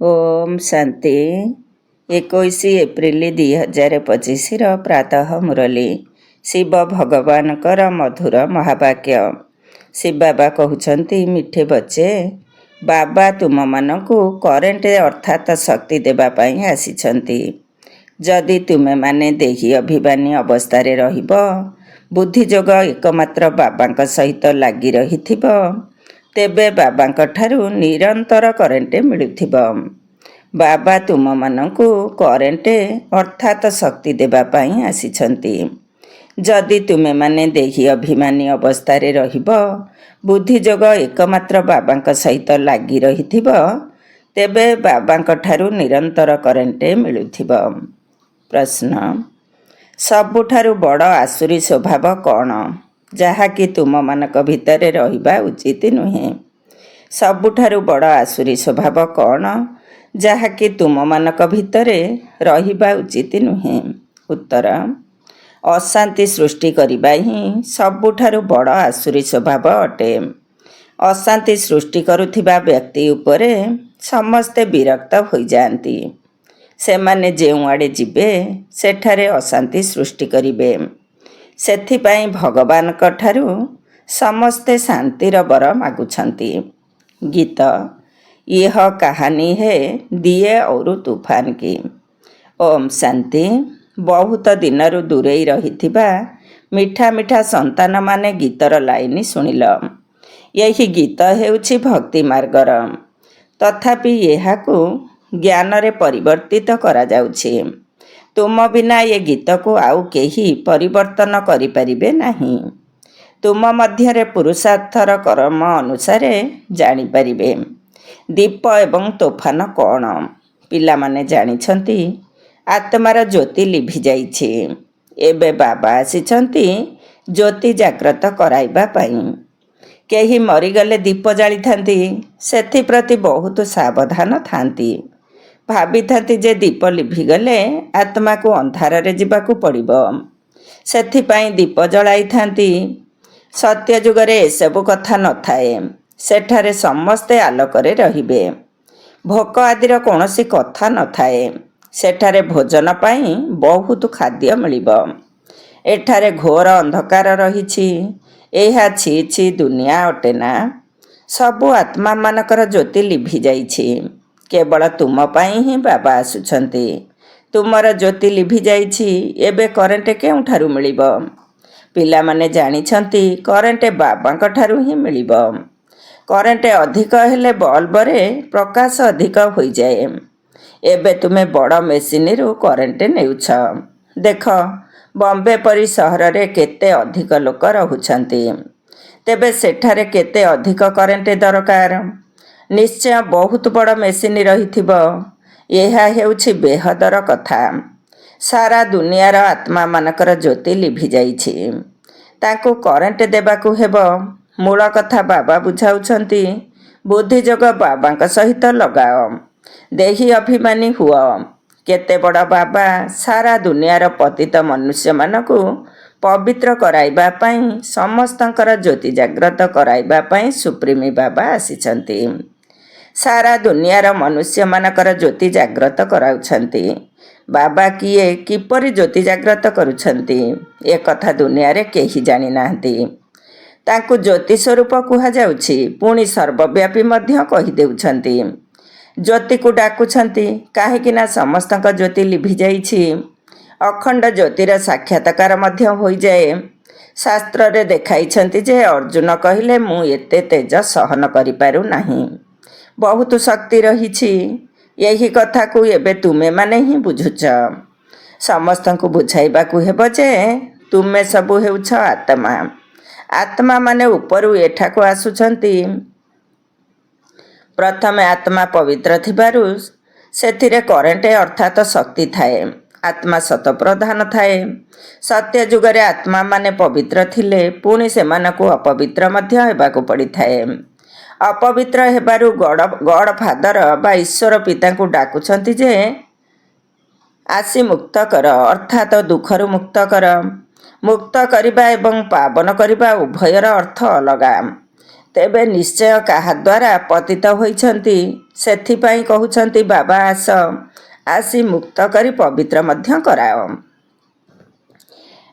Om Shanti 21 April 2025 प्रातः मुरली शिव भगवानकर मधुर महावाक्य। शिव बाबा कहते मिठे बच्चे, बाबा तुम मानकु करेंट अर्थात शक्ति देवाई आसी। जदि तुमे माने देही अभिमानी अवस्था रहिब, बुद्धिजोग एकमात्र बाबा सहित लगी रही तेबे बाबांक ठारू निरंतर करेंट मिलुथिब। बाबा तुम मानकु करेंट अर्थात शक्ति देवाई आसी। जदि तुमे माने देही अभिमानी अवस्था रहिब, बुद्धिजोग एकमात्र बाबांक सहित लगी रही तेबे बाबांक ठारू निरंतर करेंट मिलुथिब। प्रश्न, सबुठारू बड़ आसुरी स्वभाव कौन जहाँकि तुम मानक भितर रहिबा उचित नुहे? सबुठारू बड़ आसुरी स्वभाव कौन जहाँकि तुम मानक भितर रहिबा उचित नुहे? उत्तर, अशांति सृष्टि करिबा ही सबुठारू बड़ आसुरी स्वभाव अटे। अशांति सृष्टि करुथिबा व्यक्ति उपरे समस्ते विरक्त हो जाती। सेमाने जेउ आड़े जिबे सेठारे अशांति सृष्टि करिबे। सेथिपाई भगवान ठारू समस्ते शांतिर बर मागुछंती। गीत, यह कहानी है दिए और तूफान की। ओम शांति। बहुत दिनरु दूरेई रहिथिबा मिठा मिठा संतान माने गीतर लाइन शुणिल। यही गीत हेउछि भक्ति मार्गर, तथापि यहाकू ज्ञान रे परिवर्तित करा जाउछि। तुम बिना ये गीत को आउ केही परिवर्तन करि परिबे नाही। तुम मध्यरे पुरुषार्थर कर्म अनुसारे जानि परिबे दीप एवं तोफान कौन। पिला माने जानिछंती आत्मार ज्योति लिभि जाइछि। एबे बाबा आसिछंती ज्योति जाग्रत कराइबा पाई। केही मरिगले दीप जाली थांती, सेथि प्रति बहुत सावधान थांती। भाभी थांती जे दीप लिभिगले आत्मा को अंधार रे जिबाकू पड़िबो, सेथिपाई दीप जलाई थांती। सत्य जुगरे एसबु कथा न थाए। सेठारे समस्ते आलोकरे रहिबे। भोक आदिर कौनसी कथा न थाए। सेठारे भोजन पाई बहुत खाद्य मिलिबो। एठारे घोर अंधकार रहिछि। एहा छी छी दुनिया अटेना। सबु आत्मा मानकर ज्योति लिभि जाइछि। केवल तुम पाई ही बाबा आसुछंती। तुमर ज्योति लिभि जाइछि। एबे करेंट केउठारू मिलिबो? पिला माने जानिछंती करेंट बाबांक ठारू ही मिलिबो। करेंट अधिक हेले बल्ब रे प्रकाश अधिक होई जाए। एबे तुमे बड़ मेसिन रु करेंट नेउछ। देख, बॉम्बे परी सहर रे केते अधिक लोक रहुछंती। तेबे सेठारे केते अधिक करेंट दरकार। निश्चय बहुत बड़ मेसिन रहिथिबो। एहा हेउछि बेहदर कथा। सारा दुनियार आत्मा मानकर ज्योति लिभि जाइछि। तांको करेंट देबाकू हेबो। मूल कथा बाबा बुझाउछंती। बुद्धिजोग बाबांक सहित लगाओ। देही अभिमानी हुओ। केते बड़ बाबा सारा दुनियार पतित मनुष्य मानकू पवित्र कराइबा पाई, समस्तंकर ज्योति जाग्रत कराइबा पाई सुप्रीमी बाबा आसिछंती। सारा दुनियार मनुष्य मानकर ज्योति जाग्रत कराउछंती। बाबा किए किपरि ज्योति जाग्रत करुछंती ए कथा दुनिया रे केही जानि नाहंती। तांकु ज्योति स्वरूप कुहा जाउछि, पुणी सर्वव्यापी मध्य कहि देउछंती। ज्योति को डाकुछंती काहेकिना समस्तंक ज्योति लिभि जाइछि। अखंड ज्योतिर साक्षात्कार मध्य होई जाए। शास्त्र रे देखाइछंती जे अर्जुन कहिले मु एते तेज सहन करि पारु नाही। बहुत शक्ति रहिछि। यही कथा को एबे तुमे माने ही बुझुछ। समस्तंकु बुझाइबाकू हेबो जे तुमे सबु हेउछ आत्मा। आत्मा माने उपरु एठाकू आसुछंती। प्रथमे आत्मा पवित्र थिबारु सेथिरे करेंट अर्थात शक्ति थाए। आत्मा सत प्रधान थाए। सत्य जुगरे आत्मा माने पवित्र थिले पुणी सेमानकू अपवित्र मध्य हेबाकू पड़िथाए। अपवित्र हेबारु गॉड फादर बा ईश्वर पिता को डाकुछंती जे आसी मुक्त कर, अर्थात दुखरु मुक्त कर। मुक्त करिबा एवं पावन करिबा उभयर अर्थ अलगा। ତେବେ ନିଶ୍ଚୟ କାହା ଦ୍ୱାରା ପତିତ ହୋଇଛନ୍ତି। ସେଥିପାଇଁ କହୁଛନ୍ତି ବାବା ଆସି ମୁକ୍ତ କରି ପବିତ୍ର ମଧ୍ୟ କରାଅ।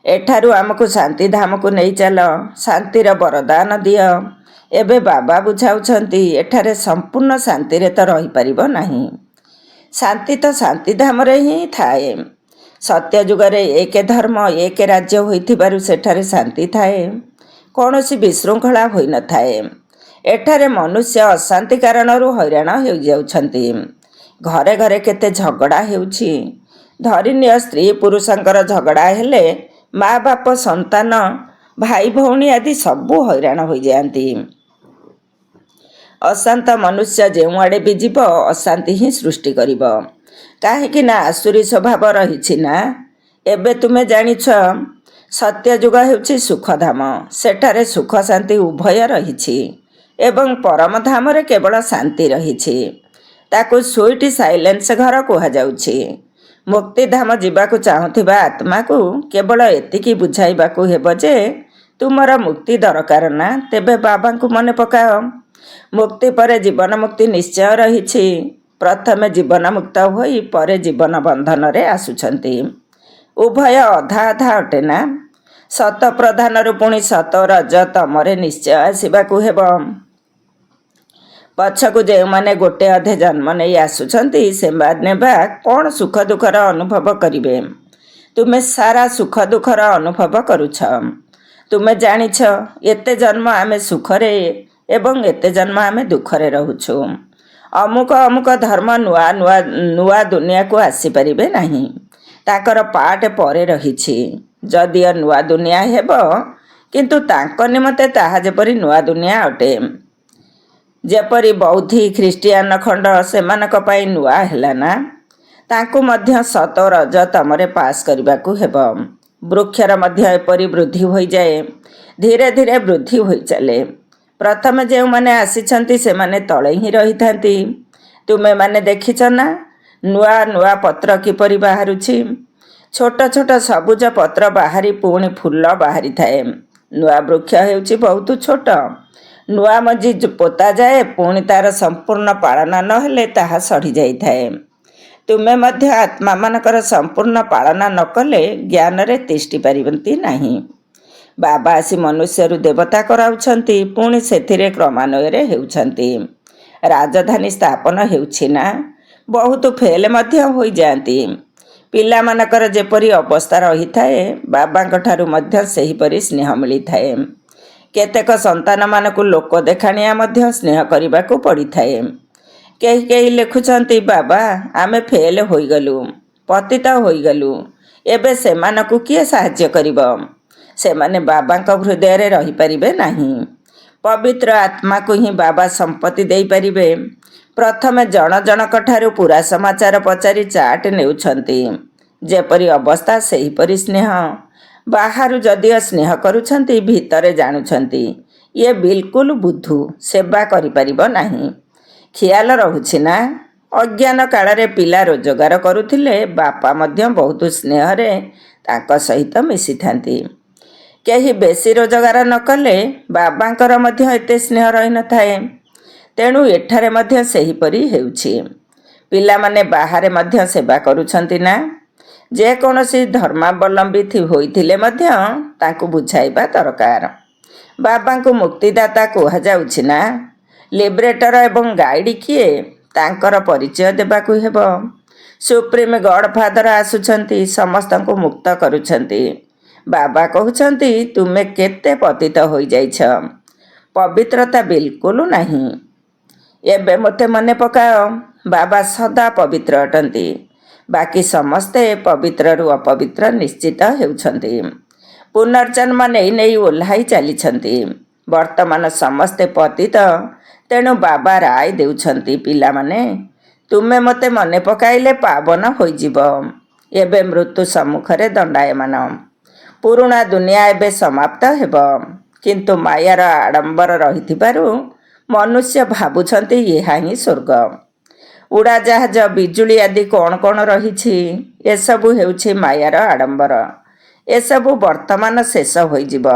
ଏଠାରୁ ଆମକୁ ଶାନ୍ତିଧାମକୁ ନେଇ ଚାଲ, ଶାନ୍ତିର ବରଦାନ ଦିଅ। ଏବେ ବାବା ବୁଝାଉଛନ୍ତି ଏଠାରେ ସମ୍ପୂର୍ଣ୍ଣ ଶାନ୍ତିରେ ତ ରହିପାରିବ ନାହିଁ। ଶାନ୍ତି ତ ଶାନ୍ତିଧାମରେ ହିଁ ଥାଏ। ସତ୍ୟଯୁଗରେ ଏକ ଧର୍ମ ଏକ ରାଜ୍ୟ ହୋଇଥିବାରୁ ସେଠାରେ ଶାନ୍ତି ଥାଏ, କୌଣସି ବିଶୃଙ୍ଖଳା ହୋଇନଥାଏ। ଏଠାରେ ମନୁଷ୍ୟ ଅଶାନ୍ତି କାରଣରୁ ହଇରାଣ ହୋଇଯାଉଛନ୍ତି। ଘରେ ଘରେ କେତେ ଝଗଡ଼ା ହେଉଛି। ଧରିନିଅ ସ୍ତ୍ରୀ ପୁରୁଷଙ୍କର ଝଗଡ଼ା ହେଲେ ମା ବାପ ସନ୍ତାନ ଭାଇ ଭଉଣୀ ଆଦି ସବୁ ହଇରାଣ ହୋଇଯାଆନ୍ତି। ଅଶାନ୍ତ ମନୁଷ୍ୟ ଯେଉଁଆଡ଼େ ବି ଯିବ ଅଶାନ୍ତି ହିଁ ସୃଷ୍ଟି କରିବ। କାହିଁକି ନା ଆସୁରୀ ସ୍ୱଭାବ ରହିଛି ନା। ଏବେ ତୁମେ ଜାଣିଛ ସତ୍ୟଯୁଗ ହେଉଛି ସୁଖଧାମ। ସେଠାରେ ସୁଖ ଶାନ୍ତି ଉଭୟ ରହିଛି ଏବଂ ପରମଧାମରେ କେବଳ ଶାନ୍ତି ରହିଛି। ତାକୁ ସୁଇଟ୍ ସାଇଲେନ୍ସ ଘର କୁହାଯାଉଛି। ମୁକ୍ତିଧାମ ଯିବାକୁ ଚାହୁଁଥିବା ଆତ୍ମାକୁ କେବଳ ଏତିକି ବୁଝାଇବାକୁ ହେବ ଯେ ତୁମର ମୁକ୍ତି ଦରକାର ନା, ତେବେ ବାବାଙ୍କୁ ମନେ ପକାଅ। ମୁକ୍ତି ପରେ ଜୀବନ ମୁକ୍ତି ନିଶ୍ଚୟ ରହିଛି। ପ୍ରଥମେ ଜୀବନ ମୁକ୍ତ ହୋଇ ପରେ ଜୀବନ ବନ୍ଧନରେ ଆସୁଛନ୍ତି। ଉଭୟ ଅଧା ଅଧା ଅଟେ ନା। ସତ ପ୍ରଧାନରୁ ପୁଣି ସତ ରଜ ତମରେ ନିଶ୍ଚୟ ଆସିବାକୁ ହେବ। ପଛକୁ ଯେଉଁମାନେ ଗୋଟେ ଅଧେ ଜନ୍ମ ନେଇ ଆସୁଛନ୍ତି ସେମାନେ ବା କ'ଣ ସୁଖ ଦୁଃଖର ଅନୁଭବ କରିବେ? ତୁମେ ସାରା ସୁଖ ଦୁଃଖର ଅନୁଭବ କରୁଛ। ତୁମେ ଜାଣିଛ ଏତେ ଜନ୍ମ ଆମେ ସୁଖରେ ଏବଂ ଏତେ ଜନ୍ମ ଆମେ ଦୁଃଖରେ ରହୁଛୁ। ଅମୁକ ଅମୁକ ଧର୍ମ ନୂଆ ଦୁନିଆକୁ ଆସିପାରିବେ ନାହିଁ। ତାଙ୍କର ପାର୍ଟ ପରେ ରହିଛି। ଯଦିଓ ନୂଆ ଦୁନିଆ ହେବ, କିନ୍ତୁ ତାଙ୍କ ନିମନ୍ତେ ତାହା ଯେପରି ନୂଆ ଦୁନିଆ ଅଟେ। ଯେପରି ବୌଦ୍ଧି ଖ୍ରୀଷ୍ଟିଆନ ଖଣ୍ଡ ସେମାନଙ୍କ ପାଇଁ ନୂଆ ହେଲା ନା। ତାଙ୍କୁ ମଧ୍ୟ ସତ ରଜ ତମରେ ପାସ୍ କରିବାକୁ ହେବ। ବୃକ୍ଷର ମଧ୍ୟ ଏପରି ବୃଦ୍ଧି ହୋଇଯାଏ, ଧୀରେ ଧୀରେ ବୃଦ୍ଧି ହୋଇଚାଲେ। ପ୍ରଥମେ ଯେଉଁମାନେ ଆସିଛନ୍ତି ସେମାନେ ତଳେ ହିଁ ରହିଥାନ୍ତି। ତୁମେମାନେ ଦେଖିଛ ନା ନୂଆ ନୂଆ ପତ୍ର କିପରି ବାହାରୁଛି। ଛୋଟ ଛୋଟ ସବୁଜ ପତ୍ର ବାହାରି ପୁଣି ଫୁଲ ବାହାରିଥାଏ। ନୂଆ ବୃକ୍ଷ ହେଉଛି ବହୁତ ଛୋଟ। ନୂଆ ମଞ୍ଜି ପୋତାଯାଏ, ପୁଣି ତାର ସମ୍ପୂର୍ଣ୍ଣ ପାଳନ ନହେଲେ ତାହା ସଢ଼ିଯାଇଥାଏ। ତୁମେ ମଧ୍ୟ ଆତ୍ମାମାନଙ୍କର ସମ୍ପୂର୍ଣ୍ଣ ପାଳନ ନ କଲେ ଜ୍ଞାନରେ ତିଷ୍ଠି ପାରିବନ୍ତି ନାହିଁ। ବାବା ଆସି ମନୁଷ୍ୟରୁ ଦେବତା କରାଉଛନ୍ତି, ପୁଣି ସେଥିରେ କ୍ରମାନ୍ୱୟରେ ହେଉଛନ୍ତି। ରାଜଧାନୀ ସ୍ଥାପନ ହେଉଛି ନା। ବହୁତ ଫେଲ୍ ମଧ୍ୟ ହୋଇଯାଆନ୍ତି। ପିଲାମାନଙ୍କର ଯେପରି ଅବସ୍ଥା ରହିଥାଏ, ବାବାଙ୍କ ଠାରୁ ମଧ୍ୟ ସେହିପରି ସ୍ନେହ ମିଳିଥାଏ। କେତେକ ସନ୍ତାନମାନଙ୍କୁ ଲୋକ ଦେଖାଣିଆ ମଧ୍ୟ ସ୍ନେହ କରିବାକୁ ପଡ଼ିଥାଏ। କେହି କେହି ଲେଖୁଛନ୍ତି ବାବା ଆମେ ଫେଲ୍ ହୋଇଗଲୁ, ପତିତ ହୋଇଗଲୁ, ଏବେ ସେମାନଙ୍କୁ କିଏ ସାହାଯ୍ୟ କରିବ? ସେମାନେ ବାବାଙ୍କ ହୃଦୟରେ ରହିପାରିବେ ନାହିଁ। ପବିତ୍ର ଆତ୍ମାକୁ ହିଁ ବାବା ସମ୍ପତ୍ତି ଦେଇପାରିବେ। ପ୍ରଥମେ ଜଣ ଜଣକ ଠାରୁ ପୁରା ସମାଚାର ପଚାରି ଚାଟ୍ ନେଉଛନ୍ତି। ଯେପରି ଅବସ୍ଥା ସେହିପରି ସ୍ନେହ। ବାହାରୁ ଯଦିଓ ସ୍ନେହ କରୁଛନ୍ତି, ଭିତରେ ଜାଣୁଛନ୍ତି ଇଏ ବିଲକୁଲ ବୁଦ୍ଧୁ, ସେବା କରିପାରିବ ନାହିଁ। ଖିଆଲ ରହୁଛି ନା। ଅଜ୍ଞାନ କାଳରେ ପିଲା ରୋଜଗାର କରୁଥିଲେ, ବାପା ମଧ୍ୟ ବହୁତ ସ୍ନେହରେ ତାଙ୍କ ସହିତ ମିଶିଥାନ୍ତି। କେହି ବେଶୀ ରୋଜଗାର ନ କଲେ ବାବାଙ୍କର ମଧ୍ୟ ଏତେ ସ୍ନେହ ରହିନଥାଏ। ତେଣୁ ଏଠାରେ ମଧ୍ୟ ସେହିପରି ହେଉଛି। ପିଲାମାନେ ବାହାରେ ମଧ୍ୟ ସେବା କରୁଛନ୍ତି ନା। ଯେକୌଣସି ଧର୍ମାବଲମ୍ବୀ ହୋଇଥିଲେ ମଧ୍ୟ ତାଙ୍କୁ ବୁଝାଇବା ଦରକାର। ବାବାଙ୍କୁ ମୁକ୍ତିଦାତା କୁହାଯାଉଛି ନା। ଲିବରେଟର ଏବଂ ଗାଇଡ୍ କିଏ, ତାଙ୍କର ପରିଚୟ ଦେବାକୁ ହେବ। ସୁପ୍ରିମ ଗଡଫାଦର ଆସୁଛନ୍ତି, ସମସ୍ତଙ୍କୁ ମୁକ୍ତ କରୁଛନ୍ତି। ବାବା କହୁଛନ୍ତି ତୁମେ କେତେ ପତିତ ହୋଇଯାଇଛ, ପବିତ୍ରତା ବିଲକୁଲ ନାହିଁ। ଏବେ ମୋତେ ମନେ ପକାଅ। ବାବା ସଦା ପବିତ୍ର ଅଟନ୍ତି। ବାକି ସମସ୍ତେ ପବିତ୍ରରୁ ଅପବିତ୍ର ନିଶ୍ଚିତ ହେଉଛନ୍ତି। ପୁନର୍ଜନ୍ମ ନେଇ ନେଇ ଓହ୍ଲାଇ ଚାଲିଛନ୍ତି। ବର୍ତ୍ତମାନ ସମସ୍ତେ ପତିତ। ତେଣୁ ବାବା ରାୟ ଦେଉଛନ୍ତି ପିଲାମାନେ ତୁମେ ମୋତେ ମନେ ପକାଇଲେ ପାବନ ହୋଇଯିବ। ଏବେ ମୃତ୍ୟୁ ସମ୍ମୁଖରେ ଦଣ୍ଡାୟମାନ। ପୁରୁଣା ଦୁନିଆ ଏବେ ସମାପ୍ତ ହେବ। କିନ୍ତୁ ମାୟାର ଆଡ଼ମ୍ବର ରହିଥିବାରୁ ମନୁଷ୍ୟ ଭାବୁଛନ୍ତି ଏହା ହିଁ ସ୍ୱର୍ଗ। ଉଡ଼ାଜାହାଜ, ବିଜୁଳି ଆଦି କ'ଣ କ'ଣ ରହିଛି, ଏସବୁ ହେଉଛି ମାୟାର ଆଡ଼ମ୍ବର। ଏସବୁ ବର୍ତ୍ତମାନ ଶେଷ ହୋଇଯିବ।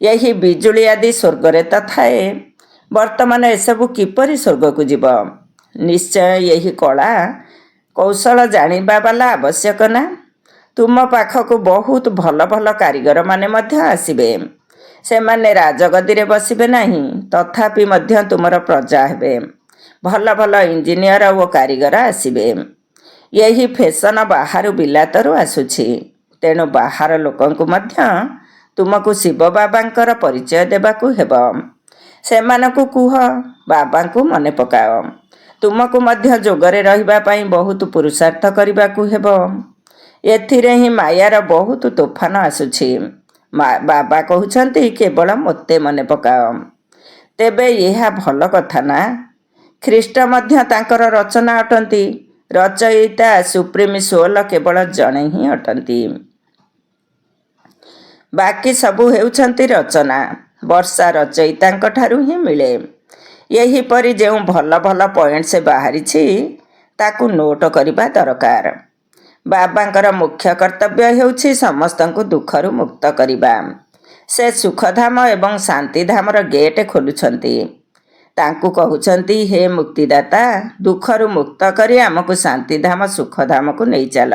ଏହି ବିଜୁଳି ଆଦି ସ୍ୱର୍ଗରେ ତ ଥାଏ। ବର୍ତ୍ତମାନ ଏସବୁ କିପରି ସ୍ୱର୍ଗକୁ ଯିବ? ନିଶ୍ଚୟ ଏହି କଳା କୌଶଳ ଜାଣିବା ବାଲା ଆବଶ୍ୟକ ନା? ତୁମ ପାଖକୁ ବହୁତ ଭଲ ଭଲ କାରିଗରମାନେ ମଧ୍ୟ ଆସିବେ। ସେମାନେ ରାଜଗଦିରେ ବସିବେ ନାହିଁ, ତଥାପି ମଧ୍ୟ ତୁମର ପ୍ରଜା ହେବେ। ଭଲ ଭଲ ଇଞ୍ଜିନିୟର ଓ କାରିଗର ଆସିବେ। ଏହି ଫେସନ ବାହାରୁ ବିଲାତରୁ ଆସୁଛି। ତେଣୁ ବାହାର ଲୋକଙ୍କୁ ମଧ୍ୟ ତୁମକୁ ଶିବ ବାବାଙ୍କର ପରିଚୟ ଦେବାକୁ ହେବ। ସେମାନଙ୍କୁ କୁହ, ବାବାଙ୍କୁ ମନେ ପକାଅ। ତୁମକୁ ମଧ୍ୟ ଯୋଗରେ ରହିବା ପାଇଁ ବହୁତ ପୁରୁଷାର୍ଥ କରିବାକୁ ହେବ। ଏଥିରେ ହିଁ ମାୟାର ବହୁତ ତୋଫାନ ଆସୁଛି। ବାବା କହୁଛନ୍ତି କେବଳ ମୋତେ ମନେ ପକାଅ। ତେବେ ଏହା ଭଲ କଥା ନା? ଖ୍ରୀଷ୍ଟ ମଧ୍ୟ ତାଙ୍କର ରଚନା ଅଟନ୍ତି। ରଚୟିତା ସୁପ୍ରିମ ସୋଲ କେବଳ ଜଣେ ହିଁ ଅଟନ୍ତି। ବାକି ସବୁ ହେଉଛନ୍ତି ରଚନା। ବର୍ଷା ରଚୟିତାଙ୍କ ଠାରୁ ହିଁ ମିଳେ। ଏହିପରି ଯେଉଁ ଭଲ ଭଲ ପଏଣ୍ଟସ୍ ବାହାରିଛି ତାକୁ ନୋଟ କରିବା ଦରକାର। ବାବାଙ୍କର ମୁଖ୍ୟ କର୍ତ୍ତବ୍ୟ ହେଉଛି ସମସ୍ତଙ୍କୁ ଦୁଃଖରୁ ମୁକ୍ତ କରିବା। ସେ ସୁଖଧାମ ଏବଂ ଶାନ୍ତିଧାମର ଗେଟ୍ ଖୋଲୁଛନ୍ତି। ତାଙ୍କୁ କହୁଛନ୍ତି, ହେ ମୁକ୍ତିଦାତା, ଦୁଃଖରୁ ମୁକ୍ତ କରି ଆମକୁ ଶାନ୍ତିଧାମ ସୁଖଧାମକୁ ନେଇ ଚାଲ।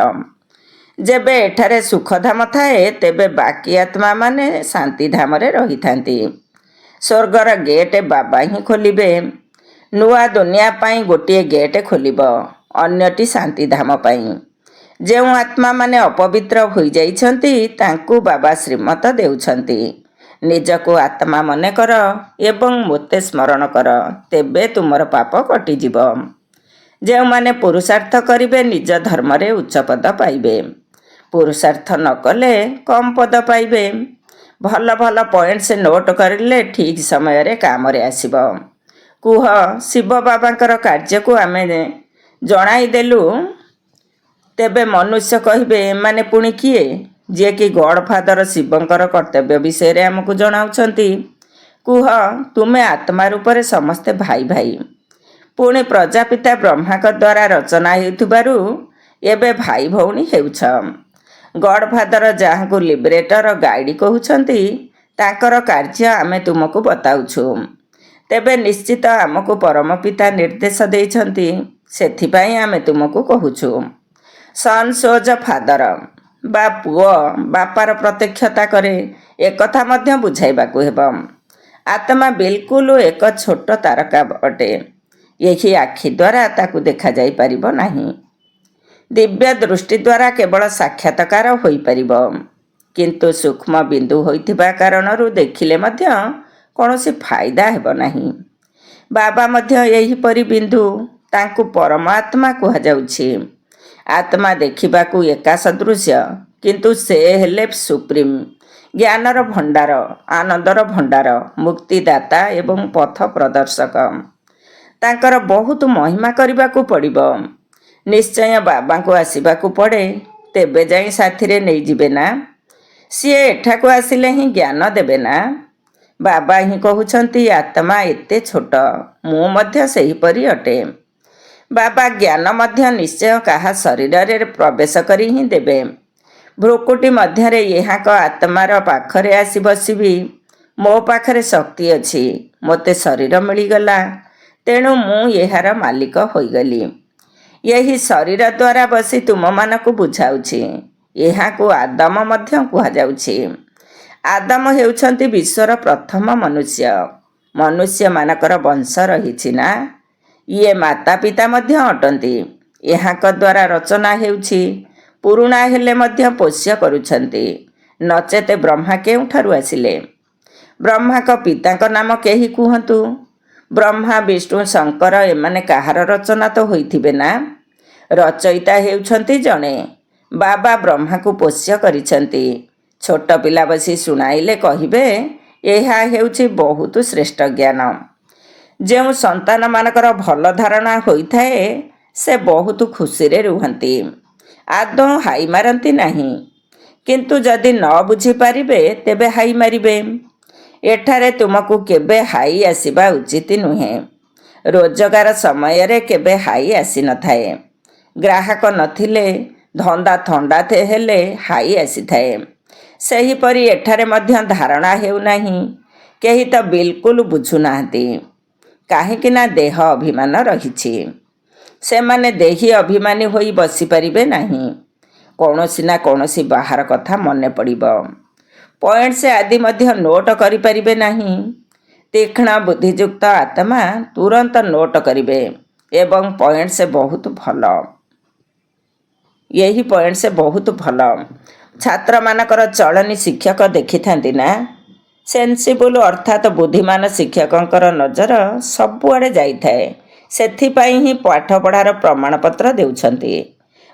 ଯେବେ ଏଠାରେ ସୁଖଧାମ ଥାଏ, ତେବେ ବାକି ଆତ୍ମାମାନେ ଶାନ୍ତିଧାମରେ ରହିଥାନ୍ତି। ସ୍ୱର୍ଗର ଗେଟ୍ ବାବା ହିଁ ଖୋଲିବେ। ନୂଆ ଦୁନିଆ ପାଇଁ ଗୋଟିଏ ଗେଟ୍ ଖୋଲିବ, ଅନ୍ୟଟି ଶାନ୍ତିଧାମ ପାଇଁ। ଯେଉଁ ଆତ୍ମାମାନେ ଅପବିତ୍ର ହୋଇଯାଇଛନ୍ତି ତାଙ୍କୁ ବାବା ଶ୍ରୀମତ ଦେଉଛନ୍ତି। ନିଜକୁ ଆତ୍ମା ମନେ କର ଏବଂ ମୋତେ ସ୍ମରଣ କର, ତେବେ ତୁମର ପାପ କଟିଯିବ। ଯେଉଁମାନେ ପୁରୁଷାର୍ଥ କରିବେ ନିଜ ଧର୍ମରେ ଉଚ୍ଚ ପଦ ପାଇବେ। ପୁରୁଷାର୍ଥ ନ କଲେ କମ୍ ପଦ ପାଇବେ। ଭଲ ଭଲ ପଏଣ୍ଟସ୍ ନୋଟ୍ କରିଲେ ଠିକ୍ ସମୟରେ କାମରେ ଆସିବ। କୁହ, ଶିବ ବାବାଙ୍କର କାର୍ଯ୍ୟକୁ ଆମେ ଜଣାଇଦେଲୁ। ତେବେ ମନୁଷ୍ୟ କହିବେ, ଏମାନେ ପୁଣି କିଏ, ଯିଏକି ଗଡ଼ଫାଦର ଶିବଙ୍କର କର୍ତ୍ତବ୍ୟ ବିଷୟରେ ଆମକୁ ଜଣାଉଛନ୍ତି? କୁହ, ତୁମେ ଆତ୍ମା ରୂପରେ ସମସ୍ତେ ଭାଇ ଭାଇ। ପୁଣି ପ୍ରଜାପିତା ବ୍ରହ୍ମାଙ୍କ ଦ୍ୱାରା ରଚନା ହେଉଥିବାରୁ ଏବେ ଭାଇ ଭଉଣୀ ହେଉଛ। ଗଡ଼ଫାଦର ଯାହାଙ୍କୁ ଲିବରେଟର ଗାଇଡ଼ କହୁଛନ୍ତି, ତାଙ୍କର କାର୍ଯ୍ୟ ଆମେ ତୁମକୁ ବତାଉଛୁ। ତେବେ ନିଶ୍ଚିତ ଆମକୁ ପରମ ପିତା ନିର୍ଦ୍ଦେଶ ଦେଇଛନ୍ତି, ସେଥିପାଇଁ ଆମେ ତୁମକୁ କହୁଛୁ। ସନ୍ ସୋଜ୍ ଫାଦର, ବା ପୁଅ ବାପାର ପ୍ରତ୍ୟକ୍ଷତା କରେ, ଏକଥା ମଧ୍ୟ ବୁଝାଇବାକୁ ହେବ। ଆତ୍ମା ବିଲକୁଲ ଏକ ଛୋଟ ତାରକା ଅଟେ। ଏହି ଆଖି ଦ୍ୱାରା ତାକୁ ଦେଖାଯାଇପାରିବ ନାହିଁ। ଦିବ୍ୟ ଦୃଷ୍ଟି ଦ୍ୱାରା କେବଳ ସାକ୍ଷାତକାର ହୋଇପାରିବ। କିନ୍ତୁ ସୂକ୍ଷ୍ମ ବିନ୍ଦୁ ହୋଇଥିବା କାରଣରୁ ଦେଖିଲେ ମଧ୍ୟ କୌଣସି ଫାଇଦା ହେବ ନାହିଁ। ବାବା ମଧ୍ୟ ଏହିପରି ବିନ୍ଦୁ, ତାଙ୍କୁ ପରମାତ୍ମା କୁହାଯାଉଛି। ଆତ୍ମା ଦେଖିବାକୁ ଏକା ସଦୃଶ୍ୟ, କିନ୍ତୁ ସେ ହେଲେ ସୁପ୍ରିମ, ଜ୍ଞାନର ଭଣ୍ଡାର, ଆନନ୍ଦର ଭଣ୍ଡାର, ମୁକ୍ତିଦାତା ଏବଂ ପଥ ପ୍ରଦର୍ଶକ। ତାଙ୍କର ବହୁତ ମହିମା କରିବାକୁ ପଡ଼ିବ। ନିଶ୍ଚୟ ବାବାଙ୍କୁ ଆସିବାକୁ ପଡ଼େ, ତେବେ ଯାଇ ସାଥିରେ ନେଇଯିବେ ନା? ସିଏ ଏଠାକୁ ଆସିଲେ ହିଁ ଜ୍ଞାନ ଦେବେ ନା? ବାବା ହିଁ କହୁଛନ୍ତି, ଆତ୍ମା ଏତେ ଛୋଟ, ମୁଁ ମଧ୍ୟ ସେହିପରି ଅଟେ। ବାବା ଜ୍ଞାନ ମଧ୍ୟ ନିଶ୍ଚୟ କାହା ଶରୀରରେ ପ୍ରବେଶ କରି ହିଁ ଦେବେ। ଭ୍ରୁକୁଟି ମଧ୍ୟରେ ଏହାଙ୍କ ଆତ୍ମାର ପାଖରେ ଆସି ବସିବି। ମୋ ପାଖରେ ଶକ୍ତି ଅଛି, ମୋତେ ଶରୀର ମିଳିଗଲା, ତେଣୁ ମୁଁ ଏହାର ମାଲିକ ହୋଇଗଲି। ଏହି ଶରୀର ଦ୍ୱାରା ବସି ତୁମମାନଙ୍କୁ ବୁଝାଉଛି। ଏହାକୁ ଆଦମ ମଧ୍ୟ କୁହାଯାଉଛି। ଆଦମ ହେଉଛନ୍ତି ବିଶ୍ୱର ପ୍ରଥମ ମନୁଷ୍ୟ। ମନୁଷ୍ୟମାନଙ୍କର ବଂଶ ରହିଛି ନା? ଇଏ ମାତା ପିତା ମଧ୍ୟ ଅଟନ୍ତି। ଏହାଙ୍କ ଦ୍ୱାରା ରଚନା ହେଉଛି। ପୁରୁଣା ହେଲେ ମଧ୍ୟ ପୋଷ୍ୟ କରୁଛନ୍ତି। ନଚେତ ବ୍ରହ୍ମା କେଉଁଠାରୁ ଆସିଲେ? ବ୍ରହ୍ମାଙ୍କ ପିତାଙ୍କ ନାମ କେହି କୁହନ୍ତୁ। ବ୍ରହ୍ମା, ବିଷ୍ଣୁ, ଶଙ୍କର, ଏମାନେ କାହାର ରଚନା ତ ହୋଇଥିବେ ନା? ରଚୟିତା ହେଉଛନ୍ତି ଜଣେ। ବାବା ବ୍ରହ୍ମାକୁ ପୋଷ୍ୟ କରିଛନ୍ତି। ଛୋଟ ପିଲା ବସି ଶୁଣାଇଲେ କହିବେ, ଏହା ହେଉଛି ବହୁତ ଶ୍ରେଷ୍ଠ ଜ୍ଞାନ। ଯେଉଁ ସନ୍ତାନମାନଙ୍କର ଭଲ ଧାରଣା ହୋଇଥାଏ, ସେ ବହୁତ ଖୁସିରେ ରୁହନ୍ତି, ଆଦୌ ହାଇ ମାରନ୍ତି ନାହିଁ। କିନ୍ତୁ ଯଦି ନ ବୁଝିପାରିବେ, ତେବେ ହାଇ ମାରିବେ। ଏଠାରେ ତୁମକୁ କେବେ ହାଇ ଆସିବା ଉଚିତ ନୁହେଁ। ରୋଜଗାର ସମୟରେ କେବେ ହାଇ ଆସିନଥାଏ। ଗ୍ରାହକ ନଥିଲେ, ଧନ୍ଦା ଥଣ୍ଡା ହେଲେ ହାଇ ଆସିଥାଏ। ସେହିପରି ଏଠାରେ ମଧ୍ୟ ଧାରଣା ହେଉନାହିଁ। କେହି ତ ବିଲକୁଲ ବୁଝୁନାହାନ୍ତି। କାହିଁକି ନା ଦେହ ଅଭିମାନ ରହିଛି। ସେମାନେ ଦେହୀ ଅଭିମାନୀ ହୋଇ ବସିପାରିବେ ନାହିଁ। କୌଣସି ନା କୌଣସି ବାହାର କଥା ମନେ ପଡ଼ିବ। ପଏଣ୍ଟସ୍ ଆଦି ମଧ୍ୟ ନୋଟ୍ କରିପାରିବେ ନାହିଁ। ତୀକ୍ଷ୍ଣ ବୁଦ୍ଧିଯୁକ୍ତ ଆତ୍ମା ତୁରନ୍ତ ନୋଟ୍ କରିବେ ଏବଂ ପଏଣ୍ଟସ୍ ବହୁତ ଭଲ। ଏହି ପଏଣ୍ଟସ୍ ବହୁତ ଭଲ। ଛାତ୍ରମାନଙ୍କର ଚଳନୀ ଶିକ୍ଷକ ଦେଖିଥାନ୍ତି ନା। ସେନ୍ସିବୁଲ୍ ଅର୍ଥାତ୍ ବୁଦ୍ଧିମାନ ଶିକ୍ଷକଙ୍କର ନଜର ସବୁଆଡ଼େ ଯାଇଥାଏ। ସେଥିପାଇଁ ହିଁ ପାଠପଢ଼ାର ପ୍ରମାଣପତ୍ର ଦେଉଛନ୍ତି।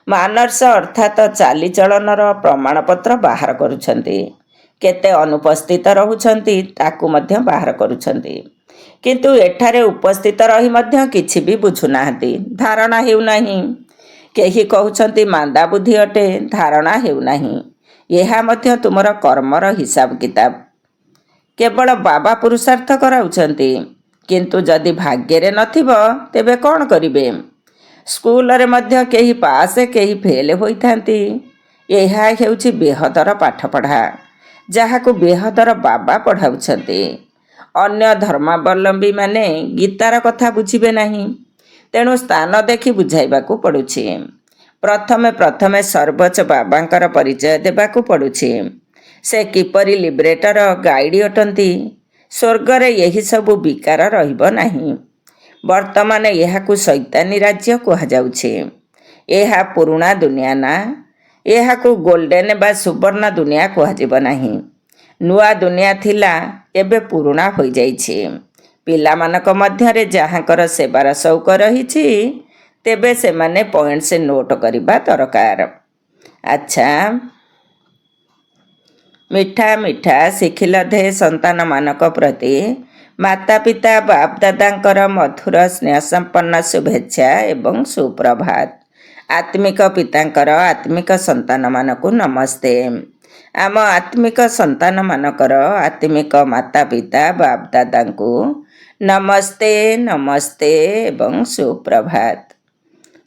ମାନର୍ସ ଅର୍ଥାତ୍ ଚାଲିଚଳନର ପ୍ରମାଣପତ୍ର ବାହାର କରୁଛନ୍ତି। କେତେ ଅନୁପସ୍ଥିତ ରହୁଛନ୍ତି ତାକୁ ମଧ୍ୟ ବାହାର କରୁଛନ୍ତି। କିନ୍ତୁ ଏଠାରେ ଉପସ୍ଥିତ ରହି ମଧ୍ୟ କିଛି ବି ବୁଝୁନାହାନ୍ତି। ଧାରଣା ହେଉନାହିଁ। କେହି କହୁଛନ୍ତି ମାନ୍ଦା ବୁଦ୍ଧି ଅଟେ, ଧାରଣା ହେଉନାହିଁ। ଏହା ମଧ୍ୟ ତୁମର କର୍ମର ହିସାବ କିତାବ। କେବଳ ବାବା ପୁରୁଷାର୍ଥ କରାଉଛନ୍ତି, କିନ୍ତୁ ଯଦି ଭାଗ୍ୟରେ ନଥିବ ତେବେ କ'ଣ କରିବେ? ସ୍କୁଲରେ ମଧ୍ୟ କେହି ପାସ୍ କେହି ଫେଲ୍ ହୋଇଥାନ୍ତି। ଏହା ହେଉଛି ବେହଦର ପାଠପଢ଼ା, ଯାହାକୁ ବେହଦର ବାବା ପଢ଼ାଉଛନ୍ତି। ଅନ୍ୟ ଧର୍ମାବଲମ୍ବୀମାନେ ଗୀତାର କଥା ବୁଝିବେ ନାହିଁ। ତେଣୁ ସ୍ଥାନ ଦେଖି ବୁଝାଇବାକୁ ପଡ଼ୁଛି। ପ୍ରଥମେ ସର୍ବୋଚ୍ଚ ବାବାଙ୍କର ପରିଚୟ ଦେବାକୁ ପଡ଼ୁଛି। ସେ କିପରି ଲିବରେଟର ଗାଇଡ଼ ଅଟନ୍ତି। ସ୍ୱର୍ଗରେ ଏହିସବୁ ବିକାର ରହିବ ନାହିଁ। ବର୍ତ୍ତମାନ ଏହାକୁ ଶୈତାନୀ ରାଜ୍ୟ କୁହାଯାଉଛି। ଏହା ପୁରୁଣା ଦୁନିଆ ନା। ଏହାକୁ ଗୋଲ୍ଡେନ୍ ବା ସୁବର୍ଣ୍ଣ ଦୁନିଆ କୁହାଯିବ ନାହିଁ। ନୂଆ ଦୁନିଆ ଥିଲା, ଏବେ ପୁରୁଣା ହୋଇଯାଇଛି। ପିଲାମାନଙ୍କ ମଧ୍ୟରେ ଯାହାଙ୍କର ସେବାର ସଉକ ରହିଛି, ତେବେ ସେମାନେ ପଏଣ୍ଟସ୍ ନୋଟ୍ କରିବା ଦରକାର। ଆଚ୍ଛା, ମିଠା ମିଠା ଶିଖିଲଧେ ସନ୍ତାନମାନଙ୍କ ପ୍ରତି ମାତା ପିତା ବାପ ଦାଦାଙ୍କର ମଧୁର ସ୍ନେହସମ୍ପନ୍ନ ଶୁଭେଚ୍ଛା ଏବଂ ସୁପ୍ରଭାତ। ଆତ୍ମିକ ପିତାଙ୍କର ଆତ୍ମିକ ସନ୍ତାନମାନଙ୍କୁ ନମସ୍ତେ। ଆମ ଆତ୍ମିକ ସନ୍ତାନମାନଙ୍କର ଆତ୍ମିକ ମାତା ପିତା ବାପ ଦାଦାଙ୍କୁ ନମସ୍ତେ ନମସ୍ତେ ଏବଂ ସୁପ୍ରଭାତ।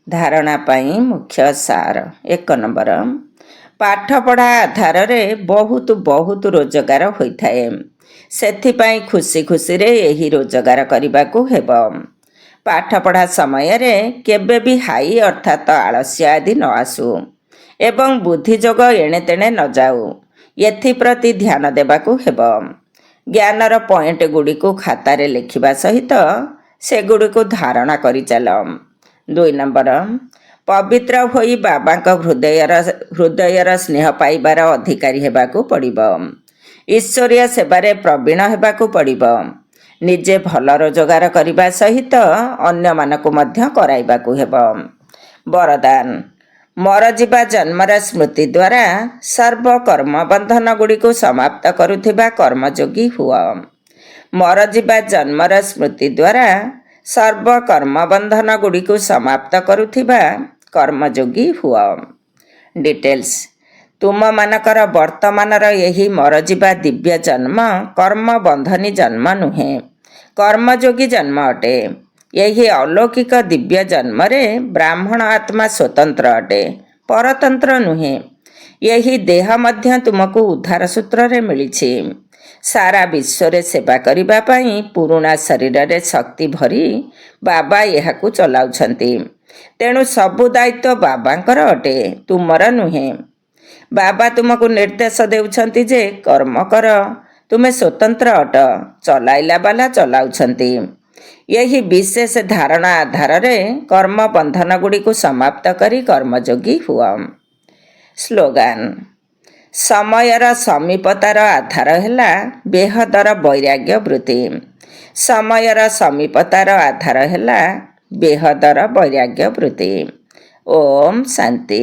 ଧାରଣା ପାଇଁ ମୁଖ୍ୟ ସାର। 1 ନମ୍ବର, ପାଠପଢ଼ା ଆଧାରରେ ବହୁତ ରୋଜଗାର ହୋଇଥାଏ। ସେଥିପାଇଁ ଖୁସି ଖୁସିରେ ଏହି ରୋଜଗାର କରିବାକୁ ହେବ। ପାଠପଢ଼ା ସମୟରେ କେବେ ବି ହାଇ ଅର୍ଥାତ୍ ଆଳସ୍ୟ ଆଦି ନ ଆସୁ ଏବଂ ବୁଦ୍ଧିଯୋଗ ଏଣେତେଣେ ନ ଯାଉ। ଏଥିପ୍ରତି ଧ୍ୟାନ ଦେବାକୁ ହେବ। ଜ୍ଞାନର ପଏଣ୍ଟ ଗୁଡ଼ିକୁ ଖାତାରେ ଲେଖିବା ସହିତ ସେଗୁଡ଼ିକୁ ଧାରଣା କରିଚାଲ। 2 ନମ୍ବର, ପବିତ୍ର ହୋଇ ବାବାଙ୍କ ହୃଦୟର ସ୍ନେହ ପାଇବାର ଅଧିକାରୀ ହେବାକୁ ପଡ଼ିବ। ଈଶ୍ୱରୀୟ ସେବାରେ ପ୍ରବୀଣ ହେବାକୁ ପଡ଼ିବ। ନିଜେ ଭଲ ରୋଜଗାର କରିବା ସହିତ ଅନ୍ୟମାନଙ୍କୁ ମଧ୍ୟ କରାଇବାକୁ ହେବ। ବରଦାନ, ମରଯିବା ଜନ୍ମର ସ୍ମୃତି ଦ୍ୱାରା ସର୍ବ କର୍ମବନ୍ଧନ ଗୁଡ଼ିକୁ ସମାପ୍ତ କରୁଥିବା କର୍ମଯୋଗୀ ହୁଅ। ମରଯିବା ଜନ୍ମର ସ୍ମୃତି ଦ୍ୱାରା ସର୍ବ କର୍ମବନ୍ଧନ ଗୁଡ଼ିକୁ ସମାପ୍ତ କରୁଥିବା କର୍ମଯୋଗୀ ହୁଅ। ଡିଟେଲ୍ସ, ତୁମମାନଙ୍କର ବର୍ତ୍ତମାନର ଏହି ମରଯିବା ଦିବ୍ୟ ଜନ୍ମ କର୍ମବନ୍ଧନୀ ଜନ୍ମ ନୁହେଁ, କର୍ମଯୋଗୀ ଜନ୍ମ ଅଟେ। ଏହି ଅଲୌକିକ ଦିବ୍ୟ ଜନ୍ମରେ ବ୍ରାହ୍ମଣ ଆତ୍ମା ସ୍ୱତନ୍ତ୍ର ଅଟେ, ପରତନ୍ତ୍ର ନୁହେଁ। ଏହି ଦେହ ମଧ୍ୟ ତୁମକୁ ଉଦ୍ଧାର ସୂତ୍ରରେ ମିଳିଛି। ସାରା ବିଶ୍ୱରେ ସେବା କରିବା ପାଇଁ ପୁରୁଣା ଶରୀରରେ ଶକ୍ତି ଭରି ବାବା ଏହାକୁ ଚଲାଉଛନ୍ତି। ତେଣୁ ସବୁ ଦାୟିତ୍ୱ ବାବାଙ୍କର ଅଟେ, ତୁମର ନୁହେଁ। ବାବା ତୁମକୁ ନିର୍ଦ୍ଦେଶ ଦେଉଛନ୍ତି ଯେ କର୍ମ କର, ତୁମେ ସ୍ୱତନ୍ତ୍ର ଅଟ, ଚଲାଇଲା ବାଲା ଚଲାଉଛନ୍ତି। ଏହି ବିଶେଷ ଧାରଣା ଆଧାରରେ କର୍ମବନ୍ଧନ ଗୁଡ଼ିକୁ ସମାପ୍ତ କରି କର୍ମଯୋଗୀ ହୁଅ। ସ୍ଲୋଗାନ, ସମୟର ସମୀପତାର ଆଧାର ହେଲା ବେହଦର ବୈରାଗ୍ୟ ବୃତ୍ତି। ସମୟର ସମୀପତାର ଆଧାର ହେଲା ବେହଦର ବୈରାଗ୍ୟ ବୃତ୍ତି। ଓମ୍ ଶାନ୍ତି।